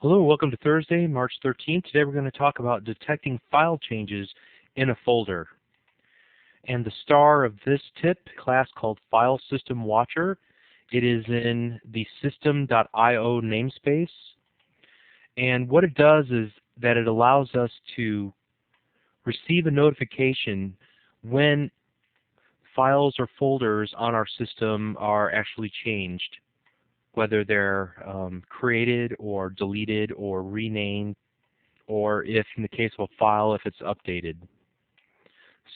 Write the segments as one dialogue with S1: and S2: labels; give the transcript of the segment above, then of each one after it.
S1: Hello, welcome to Thursday, March 13th. Today we're going to talk about detecting file changes in a folder. And the star of this tip, a class called File System Watcher. It is in the system.io namespace. And what it does is that it allows us to receive a notification when files or folders on our system are actually changed, whether they're created or deleted or renamed, or if in the case of a file, if it's updated.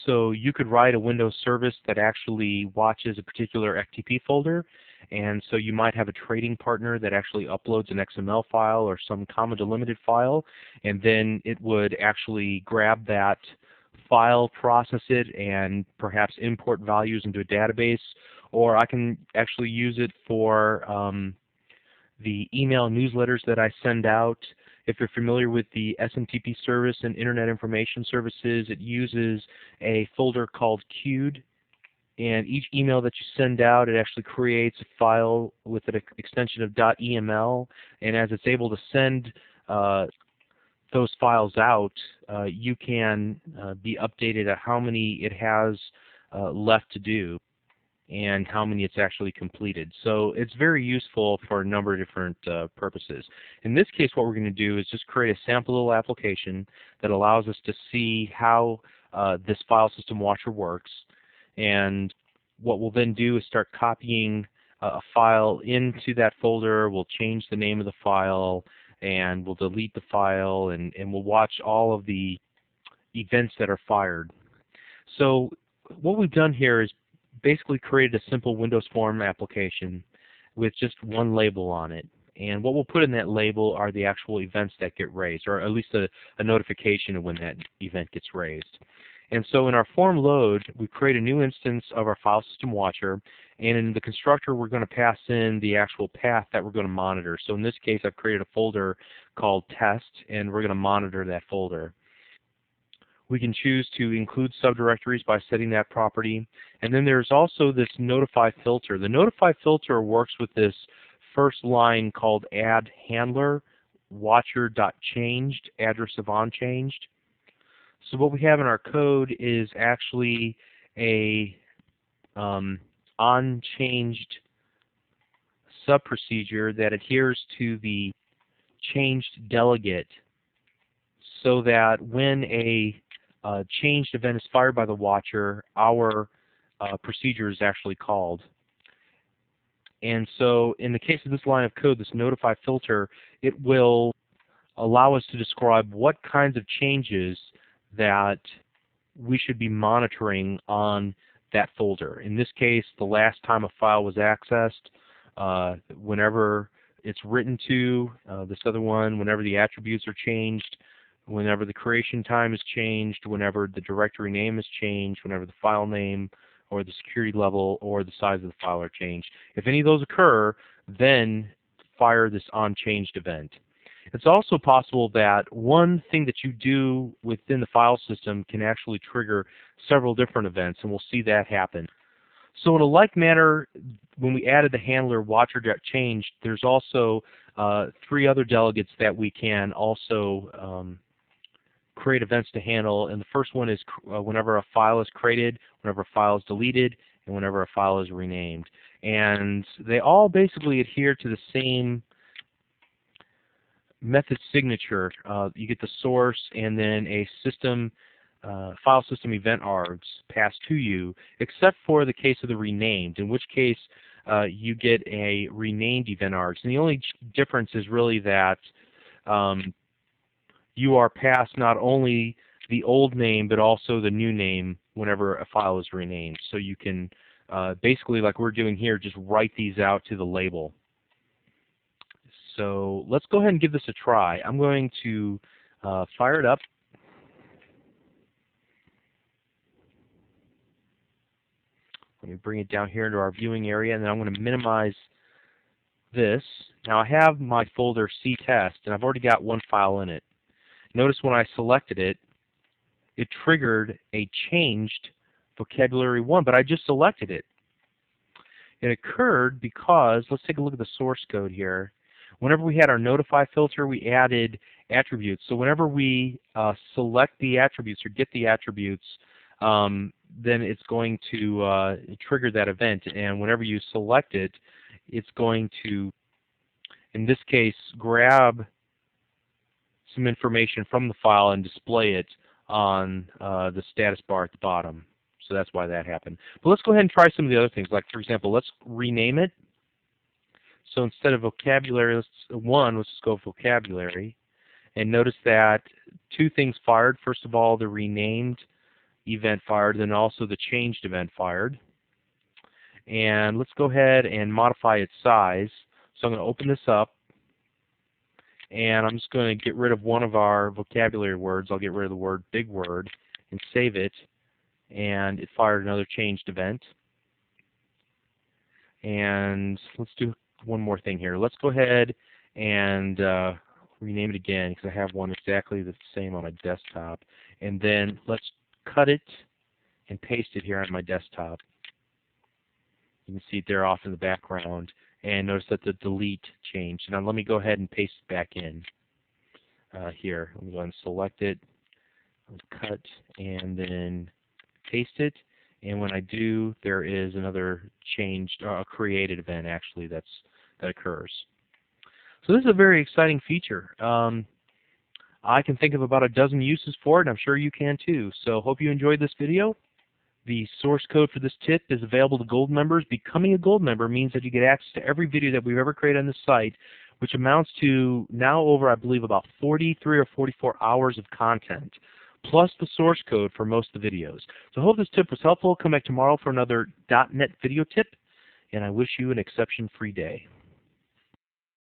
S1: So you could write a Windows service that actually watches a particular FTP folder, and so you might have a trading partner that actually uploads an XML file or some comma delimited file, and then it would actually grab that file, process it, and perhaps import values into a database, or I can actually use it for the email newsletters that I send out. If you're familiar with the SMTP service and Internet Information Services, it uses a folder called queued, and each email that you send out, it actually creates a file with an extension of .eml, and as it's able to send those files out, you can be updated at how many it has left to do and how many it's actually completed. So it's very useful for a number of different purposes. In this case, what we're going to do is just create a sample little application that allows us to see how this file system watcher works. And what we'll then do is start copying a file into that folder. We'll change the name of the file, and we'll delete the file, and we'll watch all of the events that are fired. So what we've done here is basically created a simple Windows Form application with just one label on it. And what we'll put in that label are the actual events that get raised, or at least a notification of when that event gets raised. And so in our form load, we create a new instance of our file system watcher, and in the constructor we're going to pass in the actual path that we're going to monitor. So in this case, I've created a folder called test, and we're going to monitor that folder. We can choose to include subdirectories by setting that property. And then there's also this notify filter. The notify filter works with this first line called add handler watcher.changed address of onChanged. So what we have in our code is actually a onChanged subprocedure that adheres to the changed delegate, so that when a changed event is fired by the watcher, our procedure is actually called. And so in the case of this line of code, this notify filter, it will allow us to describe what kinds of changes that we should be monitoring on that folder. In this case, the last time a file was accessed, whenever it's written to, this other one, whenever the attributes are changed, whenever the creation time is changed, whenever the directory name is changed, whenever the file name or the security level or the size of the file are changed. If any of those occur, then fire this onChanged event. It's also possible that one thing that you do within the file system can actually trigger several different events, and we'll see that happen. So in a like manner, when we added the handler watcher.changed, there's also three other delegates that we can also create events to handle, and the first one is whenever a file is created, whenever a file is deleted, and whenever a file is renamed. And they all basically adhere to the same method signature. You get the source and then a system file system event args passed to you, except for the case of the renamed, in which case you get a renamed event args. And the only difference is really that you are passed not only the old name but also the new name whenever a file is renamed. So you can basically, like we're doing here, just write these out to the label. So let's go ahead and give this a try. I'm going to fire it up. Let me bring it down here into our viewing area, and then I'm going to minimize this. Now I have my folder ctest, and I've already got one file in it. Notice when I selected it, it triggered a changed vocabulary 1, but I just selected it. It occurred because, let's take a look at the source code here. Whenever we had our notify filter, we added attributes. So whenever we select the attributes or get the attributes, then it's going to trigger that event. And whenever you select it, it's going to, in this case, grab some information from the file and display it on the status bar at the bottom. So that's why that happened. But let's go ahead and try some of the other things. Like, for example, let's rename it. So instead of vocabulary, let's just go vocabulary. And notice that two things fired. First of all, the renamed event fired, and also the changed event fired. And let's go ahead and modify its size. So I'm going to open this up, and I'm just going to get rid of one of our vocabulary words. I'll get rid of the word big word and save it, and it fired another changed event. And let's do one more thing here. Let's go ahead and rename it again, because I have one exactly the same on my desktop. And then let's cut it and paste it here on my desktop. You can see it there off in the background. And notice that the delete changed. Now let me go ahead and paste it back in here. Let me go ahead and select it, cut, and then paste it. And when I do, there is another changed, created event actually that occurs. So this is a very exciting feature. I can think of about a dozen uses for it, and I'm sure you can too. So hope you enjoyed this video. The source code for this tip is available to Gold members. Becoming a Gold member means that you get access to every video that we've ever created on this site, which amounts to now over, I believe, about 43 or 44 hours of content, plus the source code for most of the videos. So I hope this tip was helpful. Come back tomorrow for another .NET video tip, and I wish you an exception-free day.